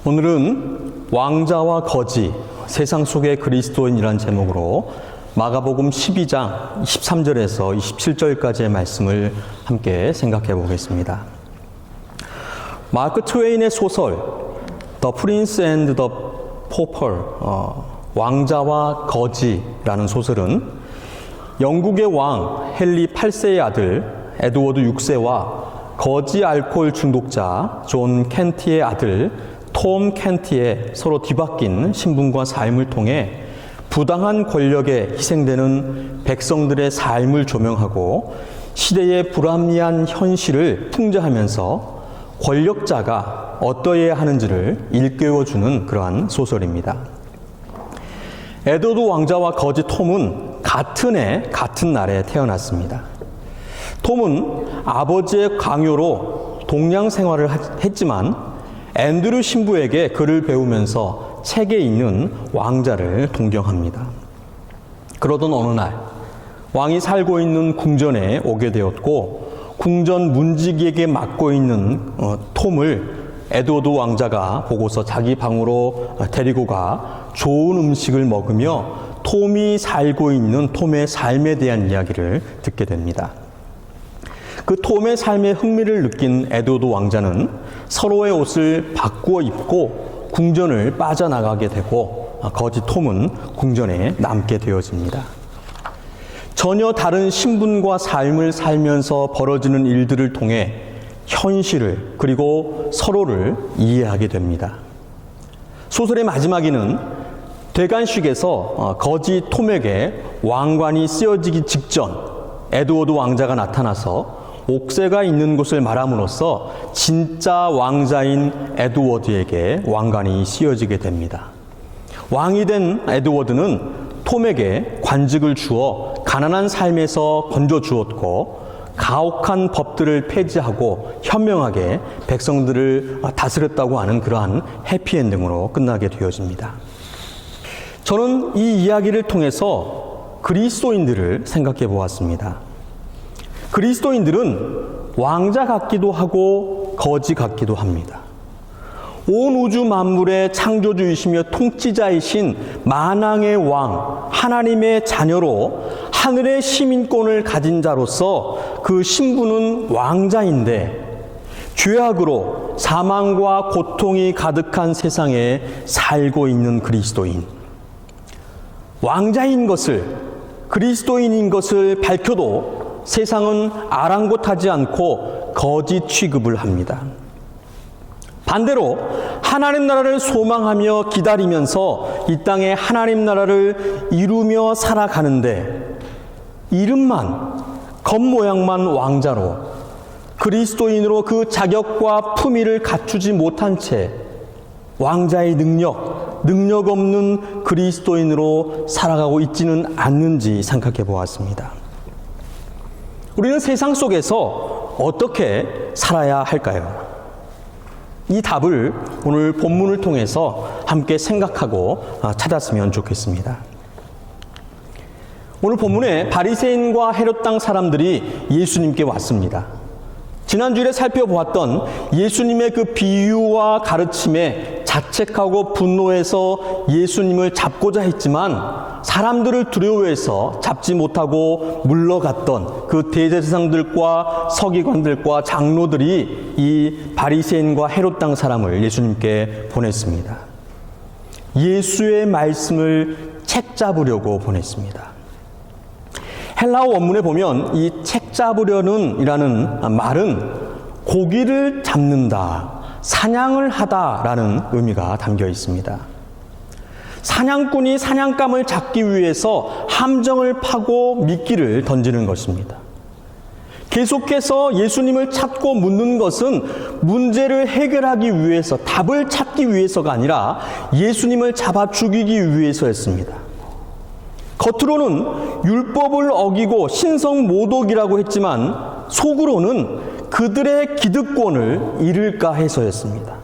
오늘은 왕자와 거지, 세상 속의 그리스도인이란 제목으로 마가복음 12장 23절에서 27절까지의 말씀을 함께 생각해 보겠습니다. 마크 트웨인의 소설 The Prince and the Pauper, 왕자와 거지라는 소설은 영국의 왕 헨리 8세의 아들 에드워드 6세와 거지 알코올 중독자 존 켄티의 아들 톰 켄티의 서로 뒤바뀐 신분과 삶을 통해 부당한 권력에 희생되는 백성들의 삶을 조명하고 시대의 불합리한 현실을 풍자하면서 권력자가 어떠해야 하는지를 일깨워주는 그러한 소설입니다. 에드워드 왕자와 거지 톰은 같은 해 같은 날에 태어났습니다. 톰은 아버지의 강요로 동양 생활을 했지만 앤드류 신부에게 글을 배우면서 책에 있는 왕자를 동경합니다. 그러던 어느 날 왕이 살고 있는 궁전에 오게 되었고 궁전 문지기에게 맡고 있는 톰을 에드워드 왕자가 보고서 자기 방으로 데리고 가 좋은 음식을 먹으며 톰이 살고 있는 톰의 삶에 대한 이야기를 듣게 됩니다. 그 톰의 삶에 흥미를 느낀 에드워드 왕자는 서로의 옷을 바꾸어 입고 궁전을 빠져나가게 되고 거지 톰은 궁전에 남게 되어집니다. 전혀 다른 신분과 삶을 살면서 벌어지는 일들을 통해 현실을 그리고 서로를 이해하게 됩니다. 소설의 마지막에는 대관식에서 거지 톰에게 왕관이 쓰여지기 직전 에드워드 왕자가 나타나서 옥새가 있는 곳을 말함으로써 진짜 왕자인 에드워드에게 왕관이 씌워지게 됩니다. 왕이 된 에드워드는 톰에게 관직을 주어 가난한 삶에서 건져주었고 가혹한 법들을 폐지하고 현명하게 백성들을 다스렸다고 하는 그러한 해피엔딩으로 끝나게 되어집니다. 저는 이 이야기를 통해서 그리스도인들을 생각해 보았습니다. 그리스도인들은 왕자 같기도 하고 거지 같기도 합니다. 온 우주 만물의 창조주이시며 통치자이신 만왕의 왕, 하나님의 자녀로 하늘의 시민권을 가진 자로서 그 신분은 왕자인데 죄악으로 사망과 고통이 가득한 세상에 살고 있는 그리스도인. 왕자인 것을, 그리스도인인 것을 밝혀도 세상은 아랑곳하지 않고 거짓 취급을 합니다. 반대로 하나님 나라를 소망하며 기다리면서 이 땅에 하나님 나라를 이루며 살아가는데 이름만, 겉모양만 왕자로 그리스도인으로 그 자격과 품위를 갖추지 못한 채 왕자의 능력 없는 그리스도인으로 살아가고 있지는 않는지 생각해 보았습니다. 우리는 세상 속에서 어떻게 살아야 할까요? 이 답을 오늘 본문을 통해서 함께 생각하고 찾았으면 좋겠습니다. 오늘 본문에 바리새인과 헤롯 땅 사람들이 예수님께 왔습니다. 지난주에 살펴보았던 예수님의 그 비유와 가르침에 자책하고 분노해서 예수님을 잡고자 했지만 사람들을 두려워해서 잡지 못하고 물러갔던 그 대제사장들과 서기관들과 장로들이 이 바리새인과 헤롯 땅 사람을 예수님께 보냈습니다. 예수의 말씀을 책잡으려고 보냈습니다. 헬라어 원문에 보면 이 책잡으려는 이라는 말은 고기를 잡는다, 사냥을 하다라는 의미가 담겨 있습니다. 사냥꾼이 사냥감을 잡기 위해서 함정을 파고 미끼를 던지는 것입니다. 계속해서 예수님을 찾고 묻는 것은 문제를 해결하기 위해서, 답을 찾기 위해서가 아니라 예수님을 잡아 죽이기 위해서였습니다. 겉으로는 율법을 어기고 신성 모독이라고 했지만 속으로는 그들의 기득권을 잃을까 해서였습니다.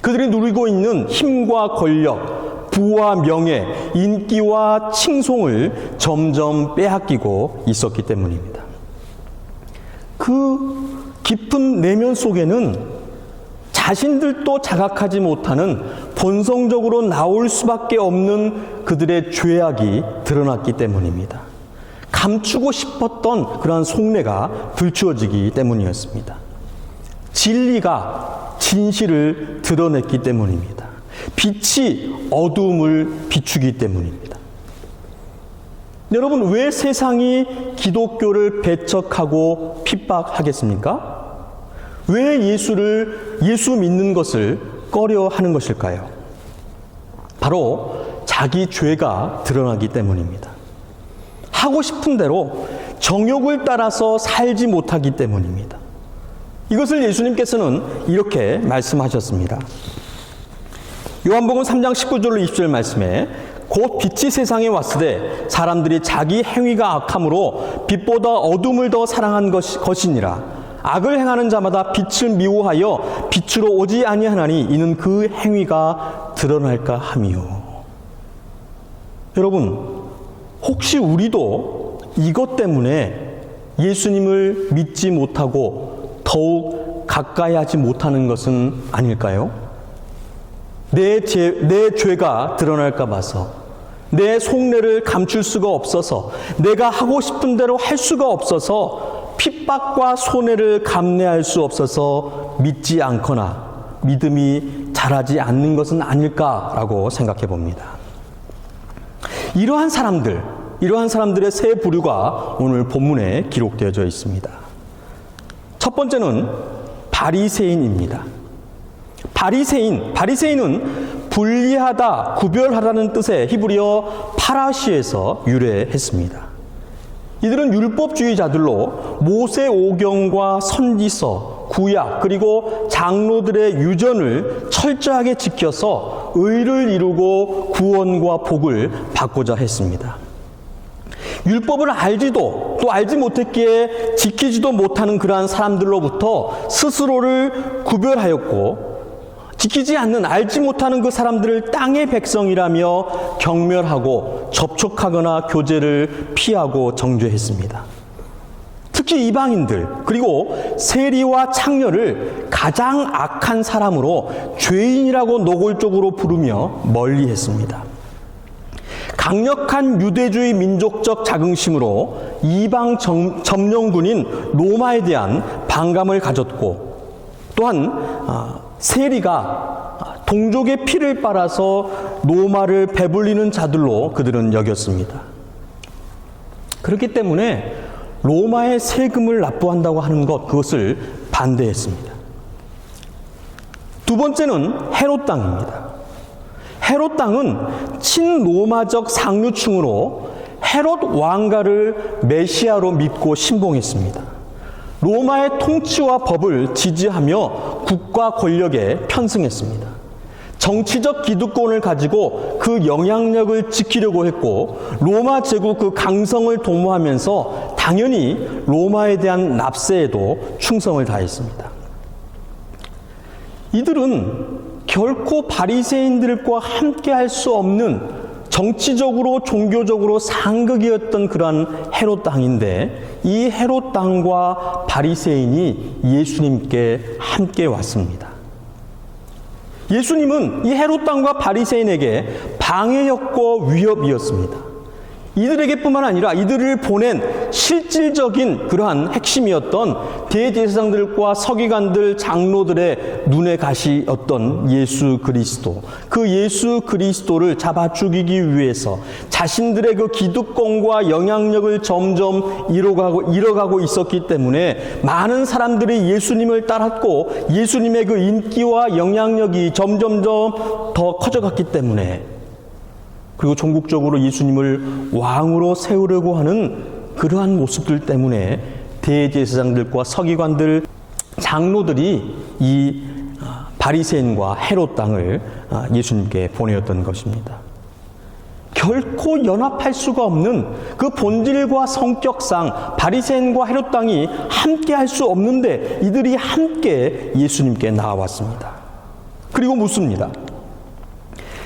그들이 누리고 있는 힘과 권력, 부와 명예, 인기와 칭송을 점점 빼앗기고 있었기 때문입니다. 그 깊은 내면 속에는 자신들도 자각하지 못하는 본성적으로 나올 수밖에 없는 그들의 죄악이 드러났기 때문입니다. 감추고 싶었던 그러한 속내가 들추어지기 때문이었습니다. 진리가 진실을 드러냈기 때문입니다. 빛이 어두움을 비추기 때문입니다. 여러분, 왜 세상이 기독교를 배척하고 핍박하겠습니까? 왜 예수 믿는 것을 꺼려 하는 것일까요? 바로 자기 죄가 드러나기 때문입니다. 하고 싶은 대로 정욕을 따라서 살지 못하기 때문입니다. 이것을 예수님께서는 이렇게 말씀하셨습니다. 요한복음 3장 19절 20절 말씀에 곧 빛이 세상에 왔으되 사람들이 자기 행위가 악함으로 빛보다 어둠을 더 사랑한 것이니라. 악을 행하는 자마다 빛을 미워하여 빛으로 오지 아니하나니 이는 그 행위가 드러날까 함이요. 여러분, 혹시 우리도 이것 때문에 예수님을 믿지 못하고 더욱 가까이 하지 못하는 것은 아닐까요? 내 죄가 드러날까 봐서, 내 속내를 감출 수가 없어서, 내가 하고 싶은 대로 할 수가 없어서, 핍박과 손해를 감내할 수 없어서 믿지 않거나 믿음이 자라지 않는 것은 아닐까라고 생각해 봅니다. 이러한 사람들의 세 부류가 오늘 본문에 기록되어져 있습니다. 첫 번째는 바리새인입니다. 바리새인은 분리하다, 구별하다는 뜻의 히브리어 파라시에서 유래했습니다. 이들은 율법주의자들로 모세오경과 선지서, 구약, 그리고 장로들의 유전을 철저하게 지켜서 의를 이루고 구원과 복을 받고자 했습니다. 율법을 알지도 또 알지 못했기에 지키지도 못하는 그러한 사람들로부터 스스로를 구별하였고, 지키지 않는, 알지 못하는 그 사람들을 땅의 백성이라며 경멸하고 접촉하거나 교제를 피하고 정죄했습니다. 특히 이방인들, 그리고 세리와 창녀를 가장 악한 사람으로 죄인이라고 노골적으로 부르며 멀리했습니다. 강력한 유대주의 민족적 자긍심으로 이방 점령군인 로마에 대한 반감을 가졌고, 또한 세리가 동족의 피를 빨아서 로마를 배불리는 자들로 그들은 여겼습니다. 그렇기 때문에 로마의 세금을 납부한다고 하는 것, 그것을 반대했습니다. 두 번째는 헤롯 땅입니다. 헤롯 땅은 친로마적 상류층으로 헤롯 왕가를 메시아로 믿고 신봉했습니다. 로마의 통치와 법을 지지하며 국가 권력에 편승했습니다. 정치적 기득권을 가지고 그 영향력을 지키려고 했고, 로마 제국 그 강성을 도모하면서 당연히 로마에 대한 납세에도 충성을 다했습니다. 이들은 결코 바리새인들과 함께 할 수 없는 정치적으로 종교적으로 상극이었던 그러한 헤롯 땅인데, 이 헤롯 땅과 바리새인이 예수님께 함께 왔습니다. 예수님은 이 헤롯 땅과 바리새인에게 방해였고 위협이었습니다. 이들에게뿐만 아니라 이들을 보낸 실질적인 그러한 핵심이었던 대제사장들과 서기관들, 장로들의 눈의 가시였던 예수 그리스도. 그 예수 그리스도를 잡아 죽이기 위해서 자신들의 그 기득권과 영향력을 점점 잃어가고 있었기 때문에 많은 사람들이 예수님을 따랐고, 예수님의 그 인기와 영향력이 점점점 더 커져갔기 때문에, 그리고 종국적으로 예수님을 왕으로 세우려고 하는 그러한 모습들 때문에 대제사장들과 서기관들, 장로들이 이 바리새인과 헤롯 땅을 예수님께 보내었던 것입니다. 결코 연합할 수가 없는 그 본질과 성격상 바리새인과 헤롯 땅이 함께 할 수 없는데 이들이 함께 예수님께 나와왔습니다. 그리고 묻습니다.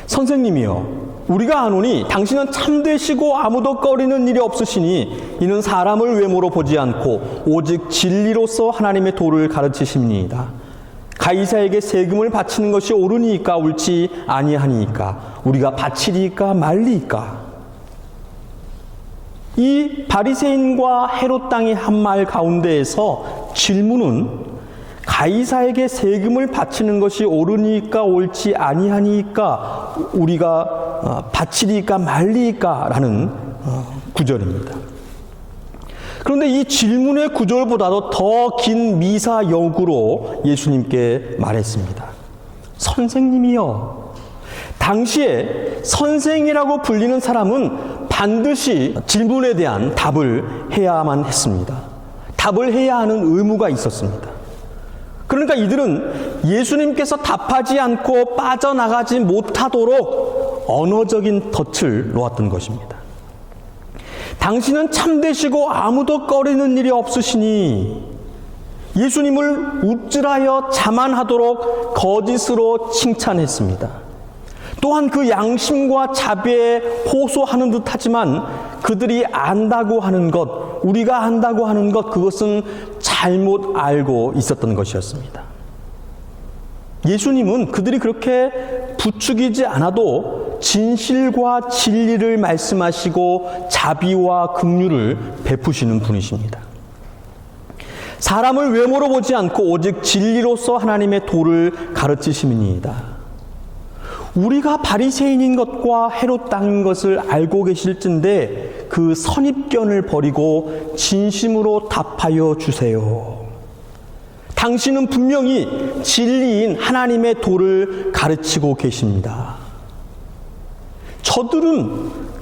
선생님이여, 우리가 아노니 당신은 참되시고 아무도 꺼리는 일이 없으시니 이는 사람을 외모로 보지 않고 오직 진리로서 하나님의 도를 가르치십니다. 가이사에게 세금을 바치는 것이 옳으니까 옳지 아니하니까 우리가 바치리까 말리까. 이 바리새인과 헤롯 당의 한 말 가운데에서 질문은 가이사에게 세금을 바치는 것이 옳으니까 옳지 아니하니까 우리가 바치리까 말리까 라는 구절입니다. 그런데 이 질문의 구절보다도 더 긴 미사 역으로 예수님께 말했습니다. 선생님이여. 당시에 선생이라고 불리는 사람은 반드시 질문에 대한 답을 해야만 했습니다. 답을 해야 하는 의무가 있었습니다. 그러니까 이들은 예수님께서 답하지 않고 빠져나가지 못하도록 언어적인 덫을 놓았던 것입니다. 당신은 참되시고 아무도 꺼리는 일이 없으시니 예수님을 우쭐하여 자만하도록 거짓으로 칭찬했습니다. 또한 그 양심과 자비에 호소하는 듯 하지만 그들이 안다고 하는 것, 우리가 안다고 하는 것, 그것은 잘못 알고 있었던 것이었습니다. 예수님은 그들이 그렇게 부추기지 않아도 진실과 진리를 말씀하시고 자비와 긍휼을 베푸시는 분이십니다. 사람을 외모로 보지 않고 오직 진리로서 하나님의 도를 가르치심이니이다. 우리가 바리새인인 것과 헤롯 당인 것을 알고 계실진데 그 선입견을 버리고 진심으로 답하여 주세요. 당신은 분명히 진리인 하나님의 도를 가르치고 계십니다.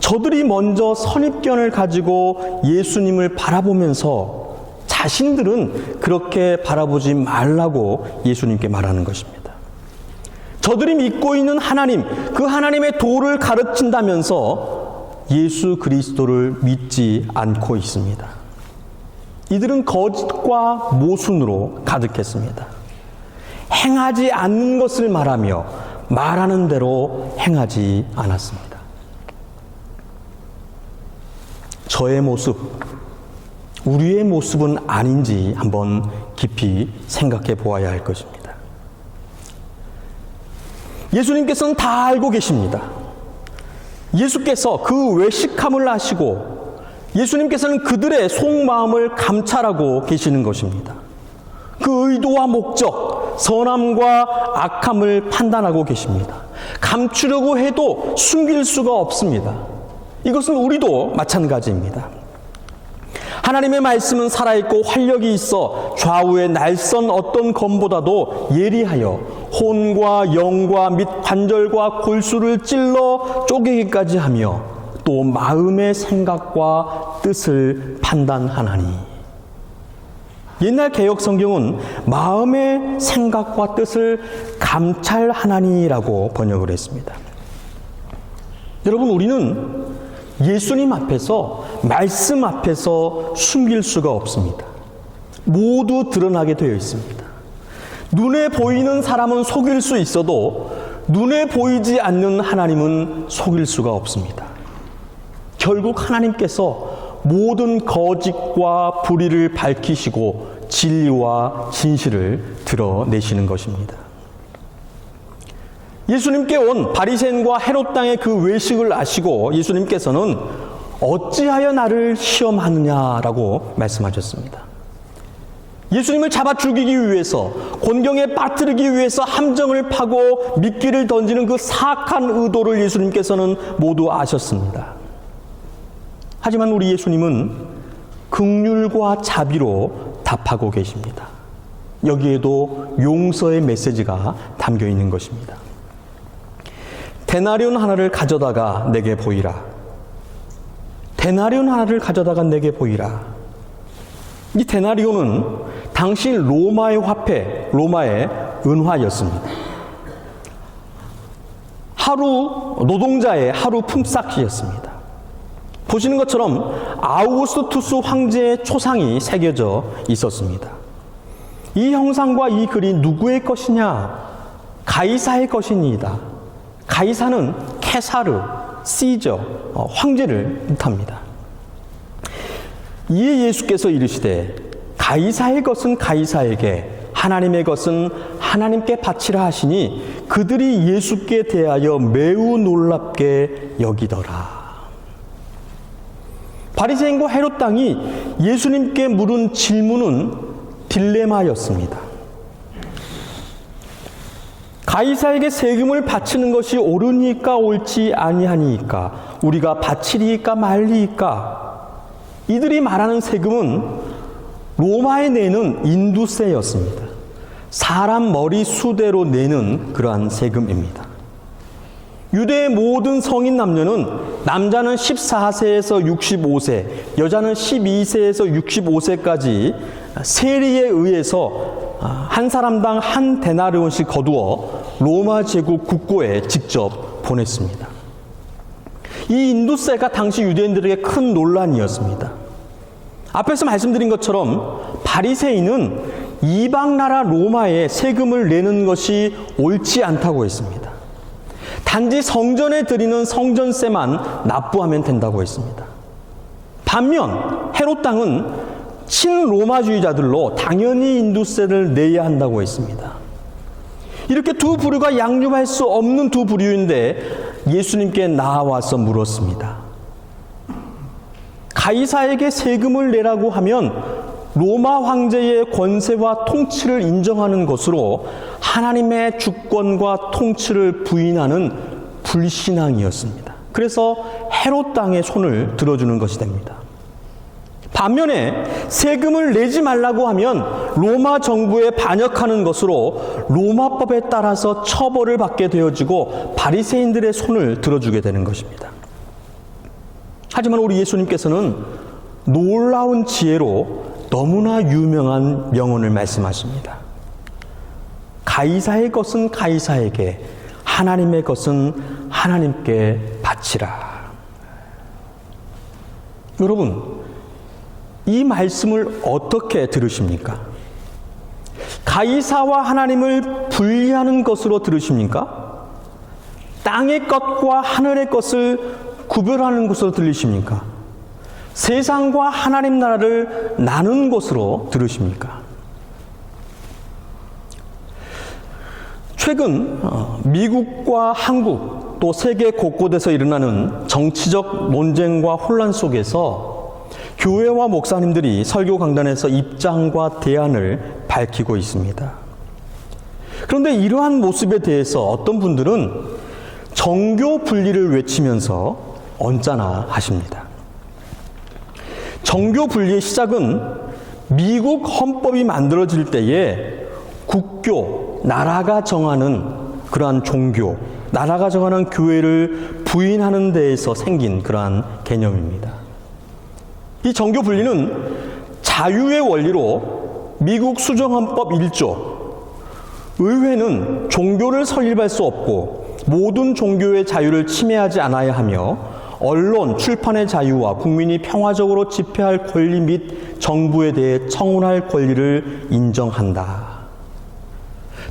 저들이 먼저 선입견을 가지고 예수님을 바라보면서 자신들은 그렇게 바라보지 말라고 예수님께 말하는 것입니다. 저들이 믿고 있는 하나님, 그 하나님의 도를 가르친다면서 예수 그리스도를 믿지 않고 있습니다. 이들은 거짓과 모순으로 가득했습니다. 행하지 않는 것을 말하며 말하는 대로 행하지 않았습니다. 저의 모습, 우리의 모습은 아닌지 한번 깊이 생각해 보아야 할 것입니다. 예수님께서는 다 알고 계십니다. 예수께서 그 외식함을 아시고 예수님께서는 그들의 속마음을 감찰하고 계시는 것입니다. 그 의도와 목적, 선함과 악함을 판단하고 계십니다. 감추려고 해도 숨길 수가 없습니다. 이것은 우리도 마찬가지입니다. 하나님의 말씀은 살아있고 활력이 있어 좌우의 날선 어떤 검보다도 예리하여 혼과 영과 및 관절과 골수를 찔러 쪼개기까지 하며 또 마음의 생각과 뜻을 판단하나니. 옛날 개역 성경은 마음의 생각과 뜻을 감찰하나니라고 번역을 했습니다. 여러분, 우리는 예수님 앞에서, 말씀 앞에서 숨길 수가 없습니다. 모두 드러나게 되어 있습니다. 눈에 보이는 사람은 속일 수 있어도 눈에 보이지 않는 하나님은 속일 수가 없습니다. 결국 하나님께서 모든 거짓과 불의를 밝히시고 진리와 진실을 드러내시는 것입니다. 예수님께 온 바리새인과 헤롯 당의 그 외식을 아시고 예수님께서는 어찌하여 나를 시험하느냐라고 말씀하셨습니다. 예수님을 잡아 죽이기 위해서, 곤경에 빠뜨리기 위해서 함정을 파고 미끼를 던지는 그 사악한 의도를 예수님께서는 모두 아셨습니다. 하지만 우리 예수님은 긍휼과 자비로 답하고 계십니다. 여기에도 용서의 메시지가 담겨 있는 것입니다. 데나리온 하나를 가져다가 내게 보이라. 데나리온 하나를 가져다가 내게 보이라. 이 데나리온은 당시 로마의 화폐, 로마의 은화였습니다. 하루 노동자의 하루 품삯이었습니다. 보시는 것처럼 아우구스투스 황제의 초상이 새겨져 있었습니다. 이 형상과 이 글이 누구의 것이냐? 가이사의 것이니이다. 가이사는 케사르, 시저, 황제를 뜻합니다. 이에 예수께서 이르시되 가이사의 것은 가이사에게, 하나님의 것은 하나님께 바치라 하시니 그들이 예수께 대하여 매우 놀랍게 여기더라. 바리새인과 헤롯 당이 예수님께 물은 질문은 딜레마였습니다. 가이사에게 세금을 바치는 것이 옳으니까 옳지 아니하니까, 우리가 바치리이까 말리이까. 이들이 말하는 세금은 로마에 내는 인두세였습니다. 사람 머리 수대로 내는 그러한 세금입니다. 유대의 모든 성인 남녀는 남자는 14세에서 65세, 여자는 12세에서 65세까지 세리에 의해서 한 사람당 한 데나리온씩 거두어 로마 제국 국고에 직접 보냈습니다. 이 인두세가 당시 유대인들에게 큰 논란이었습니다. 앞에서 말씀드린 것처럼 바리새인은 이방 나라 로마에 세금을 내는 것이 옳지 않다고 했습니다. 단지 성전에 드리는 성전세만 납부하면 된다고 했습니다. 반면 헤롯 당은 친로마주의자들로 당연히 인두세를 내야 한다고 했습니다. 이렇게 두 부류가 양립할 수 없는 두 부류인데 예수님께 나와서 물었습니다. 가이사에게 세금을 내라고 하면 로마 황제의 권세와 통치를 인정하는 것으로 하나님의 주권과 통치를 부인하는 불신앙이었습니다. 그래서 헤롯 당의 손을 들어주는 것이 됩니다. 반면에 세금을 내지 말라고 하면 로마 정부에 반역하는 것으로 로마법에 따라서 처벌을 받게 되어지고 바리새인들의 손을 들어주게 되는 것입니다. 하지만 우리 예수님께서는 놀라운 지혜로 너무나 유명한 명언을 말씀하십니다. 가이사의 것은 가이사에게, 하나님의 것은 하나님께 바치라. 여러분, 이 말씀을 어떻게 들으십니까? 가이사와 하나님을 분리하는 것으로 들으십니까? 땅의 것과 하늘의 것을 구별하는 것으로 들리십니까? 세상과 하나님 나라를 나눈 것으로 들으십니까? 최근 미국과 한국 또 세계 곳곳에서 일어나는 정치적 논쟁과 혼란 속에서 교회와 목사님들이 설교 강단에서 입장과 대안을 밝히고 있습니다. 그런데 이러한 모습에 대해서 어떤 분들은 정교 분리를 외치면서 언짢아 하십니다. 정교 분리의 시작은 미국 헌법이 만들어질 때에 국교, 나라가 정하는 그러한 종교, 나라가 정하는 교회를 부인하는 데에서 생긴 그러한 개념입니다. 이 정교 분리는 자유의 원리로 미국 수정헌법 1조, 의회는 종교를 설립할 수 없고 모든 종교의 자유를 침해하지 않아야 하며 언론, 출판의 자유와 국민이 평화적으로 집회할 권리 및 정부에 대해 청원할 권리를 인정한다.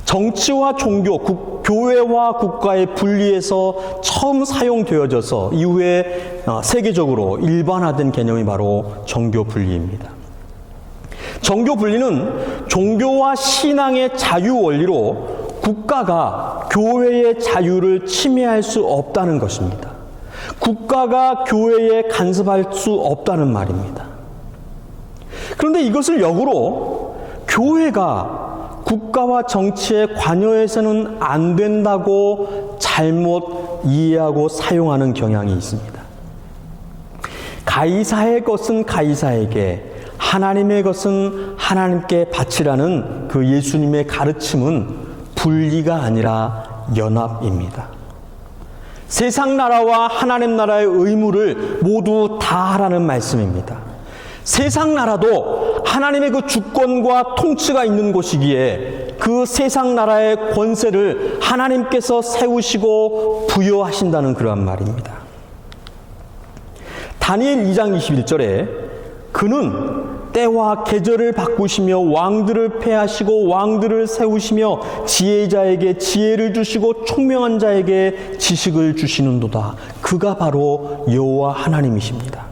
정치와 종교, 교회와 국가의 분리에서 처음 사용되어져서 이후에 세계적으로 일반화된 개념이 바로 정교 분리입니다. 정교 분리는 종교와 신앙의 자유 원리로 국가가 교회의 자유를 침해할 수 없다는 것입니다. 국가가 교회에 간섭할 수 없다는 말입니다. 그런데 이것을 역으로 교회가 국가와 정치에 관여해서는 안 된다고 잘못 이해하고 사용하는 경향이 있습니다. 가이사의 것은 가이사에게, 하나님의 것은 하나님께 바치라는 그 예수님의 가르침은 분리가 아니라 연합입니다. 세상 나라와 하나님 나라의 의무를 모두 다 하라는 말씀입니다. 세상 나라도 하나님의 그 주권과 통치가 있는 곳이기에 그 세상 나라의 권세를 하나님께서 세우시고 부여하신다는 그러한 말입니다. 다니엘 2장 21절에 그는 때와 계절을 바꾸시며 왕들을 패하시고 왕들을 세우시며 지혜자에게 지혜를 주시고 총명한 자에게 지식을 주시는도다. 그가 바로 여호와 하나님이십니다.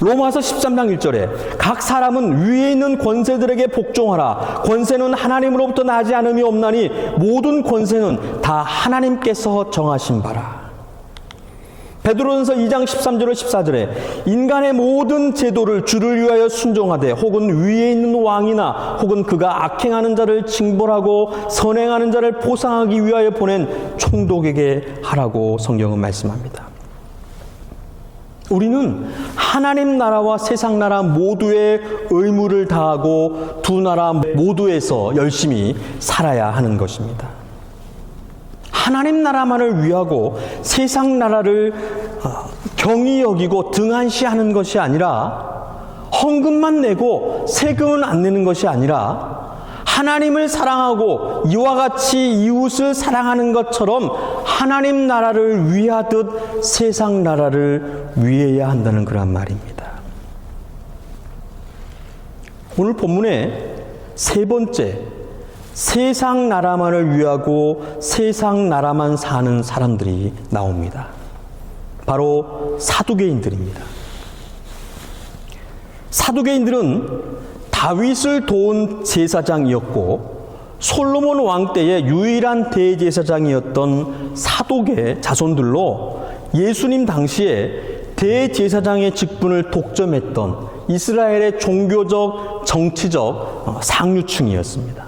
로마서 13장 1절에 각 사람은 위에 있는 권세들에게 복종하라. 권세는 하나님으로부터 나지 않음이 없나니 모든 권세는 다 하나님께서 정하신 바라. 베드로전서 2장 13절로 14절에 인간의 모든 제도를 주를 위하여 순종하되 혹은 위에 있는 왕이나 혹은 그가 악행하는 자를 징벌하고 선행하는 자를 보상하기 위하여 보낸 총독에게 하라고 성경은 말씀합니다. 우리는 하나님 나라와 세상 나라 모두의 의무를 다하고 두 나라 모두에서 열심히 살아야 하는 것입니다. 하나님 나라만을 위하고 세상 나라를 경히 여기고 등한시하는 것이 아니라 헌금만 내고 세금은 안 내는 것이 아니라 하나님을 사랑하고 이와 같이 이웃을 사랑하는 것처럼 하나님 나라를 위하듯 세상 나라를 위해야 한다는 그런 말입니다. 오늘 본문에 세 번째, 세상 나라만을 위하고 세상 나라만 사는 사람들이 나옵니다. 바로 사두개인들입니다. 사두개인들은 다윗을 도운 제사장이었고 솔로몬 왕 때의 유일한 대제사장이었던 사독의 자손들로 예수님 당시에 대제사장의 직분을 독점했던 이스라엘의 종교적, 정치적 상류층이었습니다.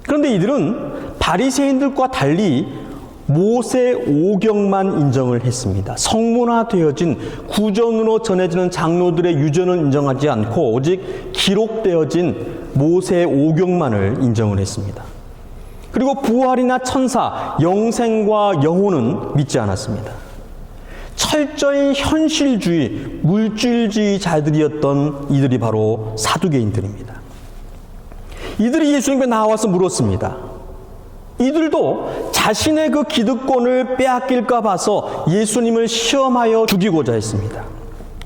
그런데 이들은 바리새인들과 달리 모세 오경만 인정을 했습니다. 성문화되어진 구전으로 전해지는 장로들의 유전을 인정하지 않고 오직 기록되어진 모세 오경만을 인정을 했습니다. 그리고 부활이나 천사, 영생과 영혼은 믿지 않았습니다. 철저히 현실주의, 물질주의자들이었던 이들이 바로 사두개인들입니다. 이들이 예수님께 나와서 물었습니다. 이들도 자신의 그 기득권을 빼앗길까 봐서 예수님을 시험하여 죽이고자 했습니다.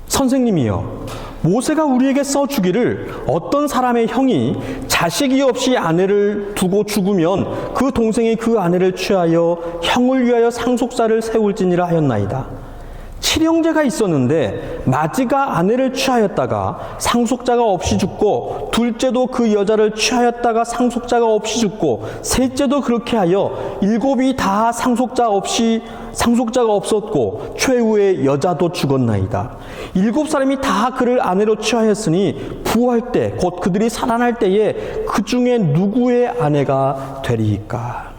선생님이여, 모세가 우리에게 써주기를 어떤 사람의 형이 자식이 없이 아내를 두고 죽으면 그 동생이 그 아내를 취하여 형을 위하여 상속사를 세울지니라 하였나이다. 칠형제가 있었는데 마지가 아내를 취하였다가 상속자가 없이 죽고 둘째도 그 여자를 취하였다가 상속자가 없이 죽고 셋째도 그렇게 하여 일곱이 다 상속자가 없었고 최후의 여자도 죽었나이다. 일곱 사람이 다 그를 아내로 취하였으니 부활 때 곧 그들이 살아날 때에 그 중에 누구의 아내가 되리이까?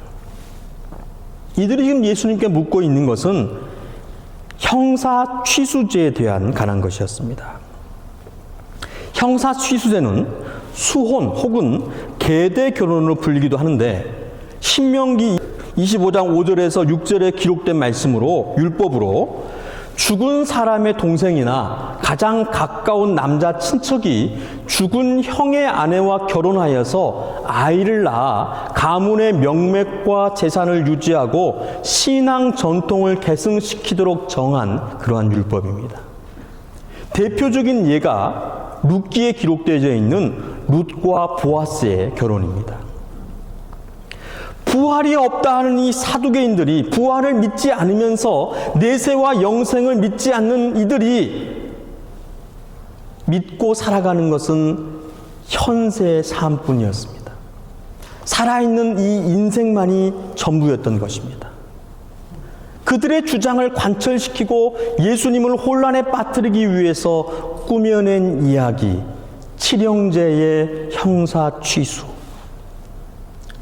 이들이 지금 예수님께 묻고 있는 것은 형사 취수제에 대한 관한 것이었습니다. 형사 취수제는 수혼 혹은 계대 결혼으로 불리기도 하는데 신명기 25장 5절에서 6절에 기록된 말씀으로 율법으로 죽은 사람의 동생이나 가장 가까운 남자 친척이 죽은 형의 아내와 결혼하여서 아이를 낳아 가문의 명맥과 재산을 유지하고 신앙 전통을 계승시키도록 정한 그러한 율법입니다. 대표적인 예가 룻기에 기록되어 있는 룻과 보아스의 결혼입니다. 부활이 없다 하는 이 사두개인들이 부활을 믿지 않으면서 내세와 영생을 믿지 않는 이들이 믿고 살아가는 것은 현세의 삶뿐이었습니다. 살아있는 이 인생만이 전부였던 것입니다. 그들의 주장을 관철시키고 예수님을 혼란에 빠뜨리기 위해서 꾸며낸 이야기, 칠형제의 형사 취수.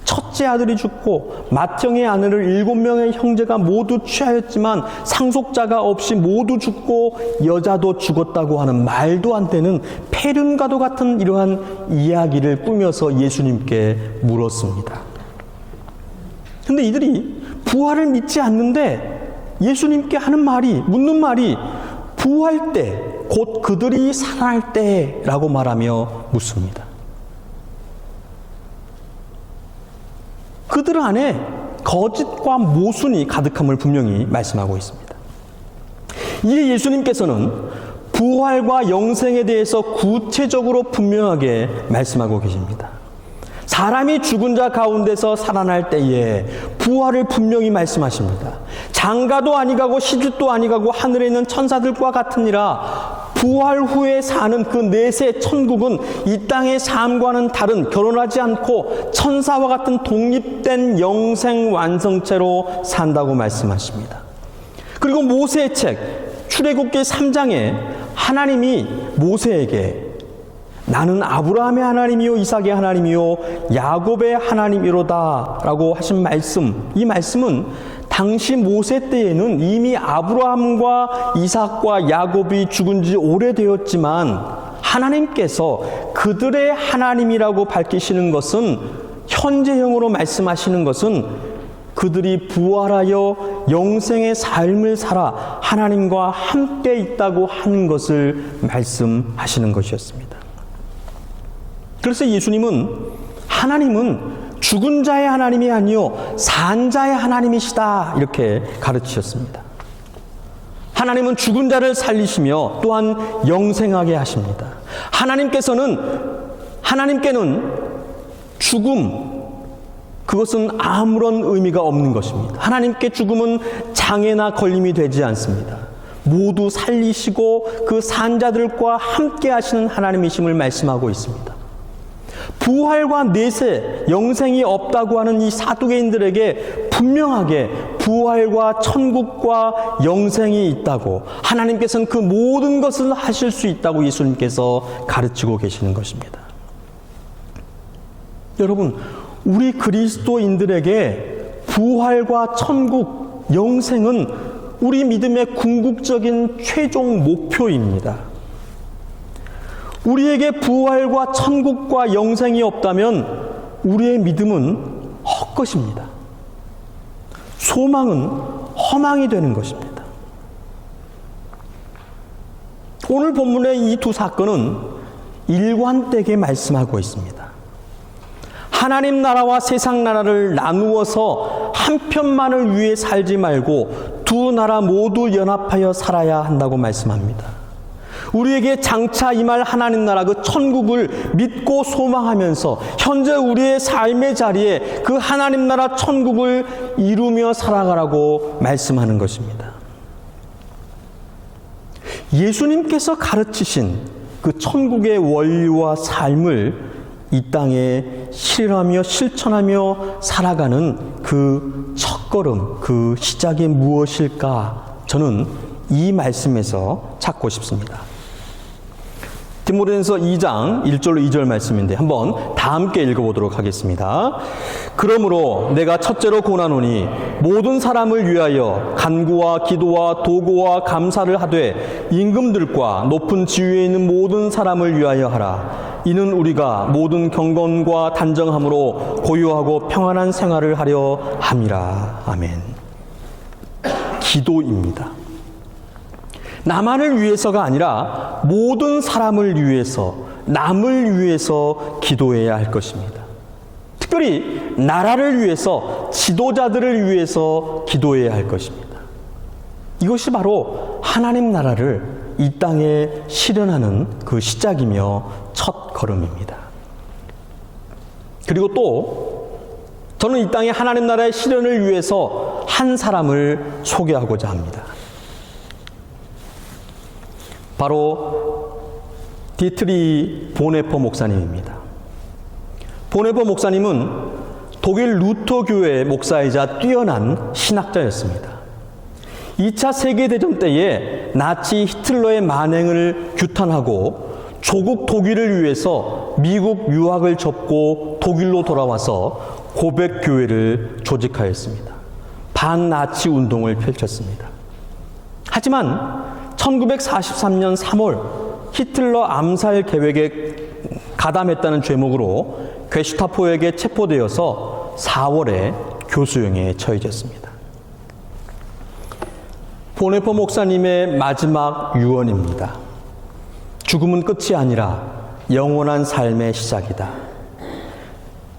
첫째 아들이 죽고 맏형의 아내를 7명의 형제가 모두 취하였지만 상속자가 없이 모두 죽고 여자도 죽었다고 하는 말도 안 되는 폐륜과도 같은 이러한 이야기를 꾸며서 예수님께 물었습니다. 그런데 이들이 부활을 믿지 않는데 예수님께 묻는 말이 부활 때, 곧 그들이 살아날 때라고 말하며 묻습니다. 그들 안에 거짓과 모순이 가득함을 분명히 말씀하고 있습니다. 이에 예수님께서는 부활과 영생에 대해서 구체적으로 분명하게 말씀하고 계십니다. 사람이 죽은 자 가운데서 살아날 때에 부활을 분명히 말씀하십니다. 장가도 아니가고 시집도 아니가고 하늘에 있는 천사들과 같으니라 부활 후에 사는 그 내세 천국은 이 땅의 삶과는 다른 결혼하지 않고 천사와 같은 독립된 영생 완성체로 산다고 말씀하십니다. 그리고 모세의 책 출애굽기 3장에 하나님이 모세에게 나는 아브라함의 하나님이요 이삭의 하나님이요 야곱의 하나님이로다 라고 하신 말씀, 이 말씀은 당시 모세 때에는 이미 아브라함과 이삭과 야곱이 죽은 지 오래되었지만 하나님께서 그들의 하나님이라고 밝히시는 것은, 현재형으로 말씀하시는 것은 그들이 부활하여 영생의 삶을 살아 하나님과 함께 있다고 하는 것을 말씀하시는 것이었습니다. 그래서 하나님은 죽은 자의 하나님이 아니요 산 자의 하나님이시다 이렇게 가르치셨습니다. 하나님은 죽은 자를 살리시며 또한 영생하게 하십니다. 하나님께는 죽음, 그것은 아무런 의미가 없는 것입니다. 하나님께 죽음은 장애나 걸림이 되지 않습니다. 모두 살리시고 그 산자들과 함께 하시는 하나님이심을 말씀하고 있습니다. 부활과 내세, 영생이 없다고 하는 이 사두개인들에게 분명하게 부활과 천국과 영생이 있다고, 하나님께서는 그 모든 것을 하실 수 있다고 예수님께서 가르치고 계시는 것입니다. 여러분, 우리 그리스도인들에게 부활과 천국, 영생은 우리 믿음의 궁극적인 최종 목표입니다. 우리에게 부활과 천국과 영생이 없다면 우리의 믿음은 헛것입니다. 소망은 허망이 되는 것입니다. 오늘 본문의 이 두 사건은 일관되게 말씀하고 있습니다. 하나님 나라와 세상 나라를 나누어서 한 편만을 위해 살지 말고 두 나라 모두 연합하여 살아야 한다고 말씀합니다. 우리에게 장차 임할 하나님 나라 그 천국을 믿고 소망하면서 현재 우리의 삶의 자리에 그 하나님 나라 천국을 이루며 살아가라고 말씀하는 것입니다. 예수님께서 가르치신 그 천국의 원리와 삶을 이 땅에 실현하며 실천하며 살아가는 그 첫걸음, 그 시작이 무엇일까? 저는 이 말씀에서 찾고 싶습니다. 디모데전서 2장 1절로 2절 말씀인데 한번 다 함께 읽어보도록 하겠습니다. 그러므로 내가 첫째로 권하노니 모든 사람을 위하여 간구와 기도와 도구와 감사를 하되 임금들과 높은 지위에 있는 모든 사람을 위하여 하라. 이는 우리가 모든 경건과 단정함으로 고요하고 평안한 생활을 하려 함이라. 아멘. 기도입니다. 나만을 위해서가 아니라 모든 사람을 위해서, 남을 위해서 기도해야 할 것입니다. 특별히 나라를 위해서, 지도자들을 위해서 기도해야 할 것입니다. 이것이 바로 하나님 나라를 이 땅에 실현하는 그 시작이며 첫 걸음입니다. 그리고 또 저는 이 땅에 하나님 나라의 실현을 위해서 한 사람을 소개하고자 합니다. 바로 디트리 보네퍼 목사님입니다. 보네퍼 목사님은 독일 루터 교회 목사이자 뛰어난 신학자였습니다. 2차 세계대전 때에 나치 히틀러의 만행을 규탄하고 조국 독일을 위해서 미국 유학을 접고 독일로 돌아와서 고백교회를 조직하였습니다. 반나치 운동을 펼쳤습니다. 하지만 1943년 3월 히틀러 암살 계획에 가담했다는 죄목으로 게슈타포에게 체포되어서 4월에 교수형에 처해졌습니다. 보네퍼 목사님의 마지막 유언입니다. 죽음은 끝이 아니라 영원한 삶의 시작이다.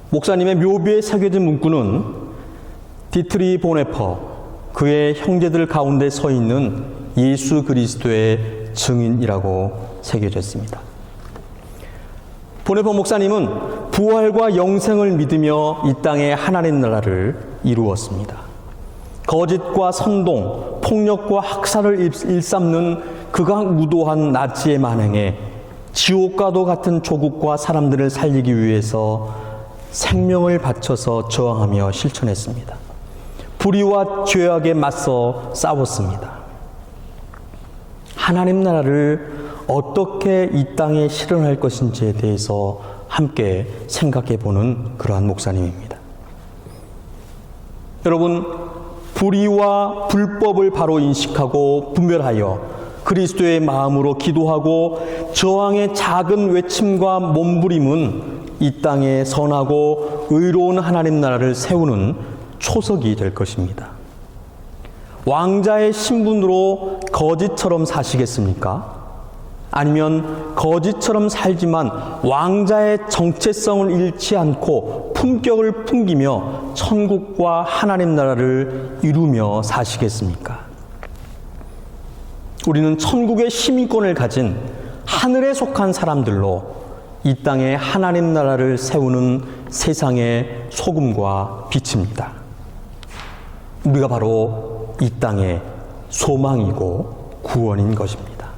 목사님의 묘비에 새겨진 문구는 디트리 보네퍼, 그의 형제들 가운데 서 있는 예수 그리스도의 증인이라고 새겨졌습니다. 보네퍼 목사님은 부활과 영생을 믿으며 이 땅에 하나님 나라를 이루었습니다. 거짓과 선동, 폭력과 학살을 일삼는 극악무도한 나치의 만행에 지옥과도 같은 조국과 사람들을 살리기 위해서 생명을 바쳐서 저항하며 실천했습니다. 불의와 죄악에 맞서 싸웠습니다. 하나님 나라를 어떻게 이 땅에 실현할 것인지에 대해서 함께 생각해 보는 그러한 목사님입니다. 여러분, 불의와 불법을 바로 인식하고 분별하여 그리스도의 마음으로 기도하고 저항의 작은 외침과 몸부림은 이 땅에 선하고 의로운 하나님 나라를 세우는 초석이 될 것입니다. 왕자의 신분으로 거짓처럼 사시겠습니까? 아니면 거짓처럼 살지만 왕자의 정체성을 잃지 않고 품격을 풍기며 천국과 하나님 나라를 이루며 사시겠습니까? 우리는 천국의 시민권을 가진 하늘에 속한 사람들로 이 땅에 하나님 나라를 세우는 세상의 소금과 빛입니다. 우리가 바로 이 땅의 소망이고 구원인 것입니다.